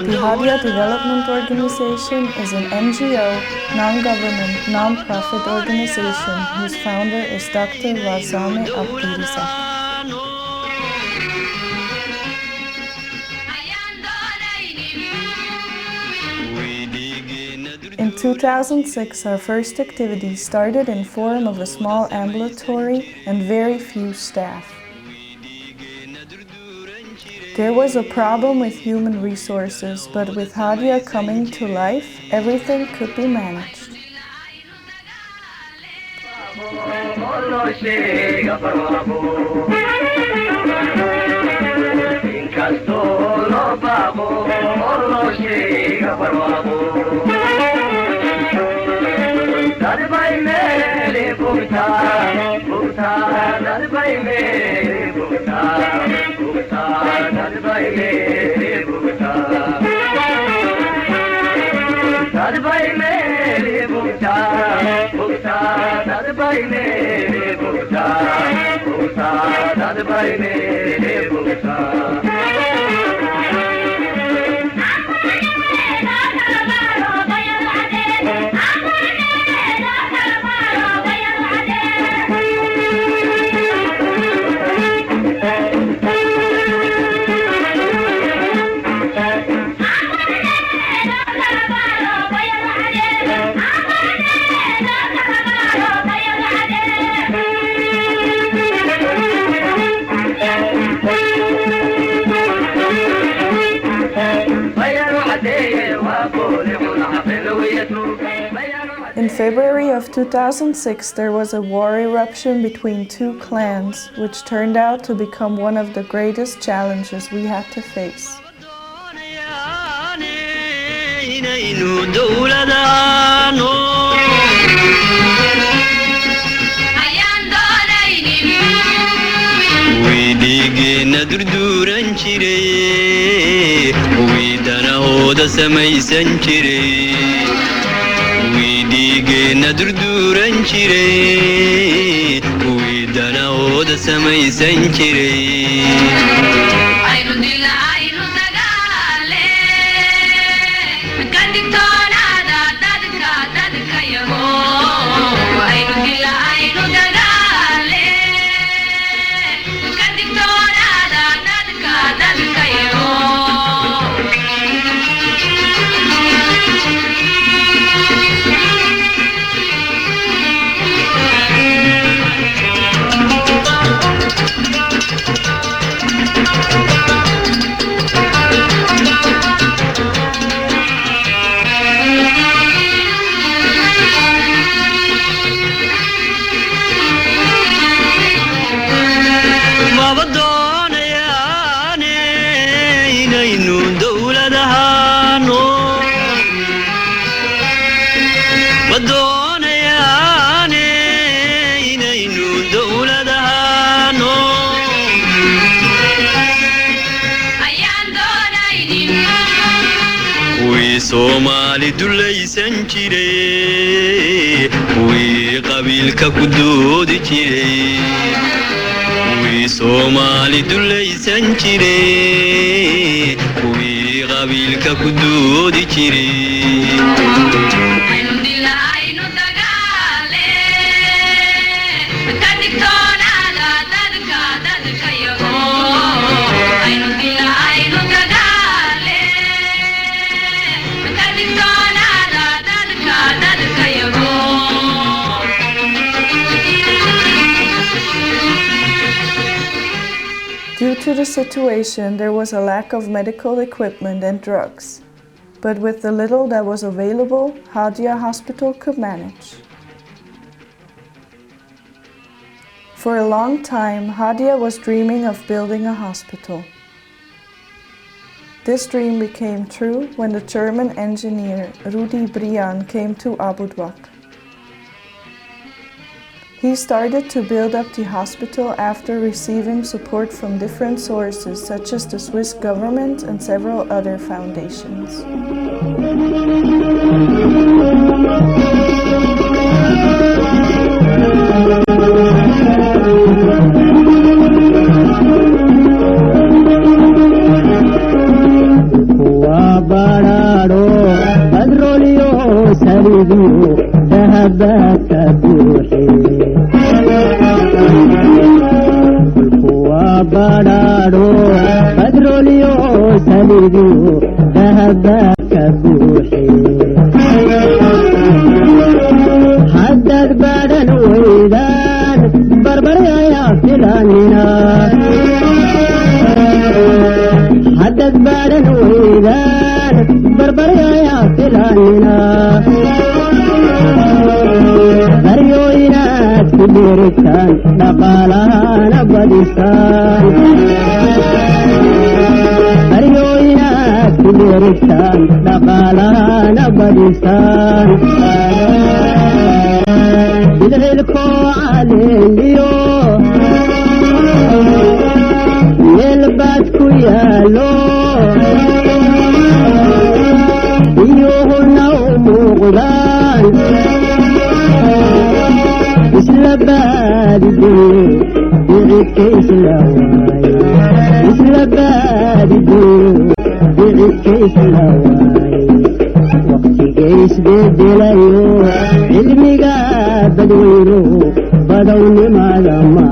The Hadia Development Organization is an NGO, non-government, non-profit organization whose founder is Dr. Warsame Cabdirisaaq. In 2006, our first activity started in form of a small ambulatory and very few staff. There was a problem with human resources, but with Hadia coming to life, everything could be managed. In February of 2006, there was a war eruption between two clans, which turned out to become one of the greatest challenges we had to face. Wiidigeena durduuran jiray, wiidanahooda samaysan jiray. Aynu dila aynu dagaale, ka digtoonaada dadka yago. Aynu dila aynu dagaale, ka digtoonaada dadka yago. Somali dulaysan jiray, wii qabiilka ku doodi jiray. Wii Somali dulaysan jiray, wii qabiilka ku doodi jiray. Aynu dila aynu dagaale, ka digtoonaada dadka yago. Aynu dila aynu dagaale. Due to the situation, there was a lack of medical equipment and drugs. But with the little that was available, Hadia Hospital could manage. For a long time, Hadia was dreaming of building a hospital. This dream became true when the German engineer Rudi Brian came to Caabudwaaq. He started to build up the hospital after receiving support from different sources such as the Swiss government and several other foundations. badhaadho badroolyo saliidu dahabaa ka buuxe haddaad badhan weydaan barbaryayaa filanina haddaad badhan weydaan barbaryayaa filanina baryooyinaad ku dheeritaan dhaqaalahana badisaan baryooyinaad ku dheeritaan dhaqaalahana badisaan bidcilkoo caleeliyo meel baad ku yaalo iyuhuna u muuqdaan isla baadidoyo bicibka isla waaye isla baadidoyo bicibka isla waaye waqtiga isbedelayo cilmiga badweyno badownimada ma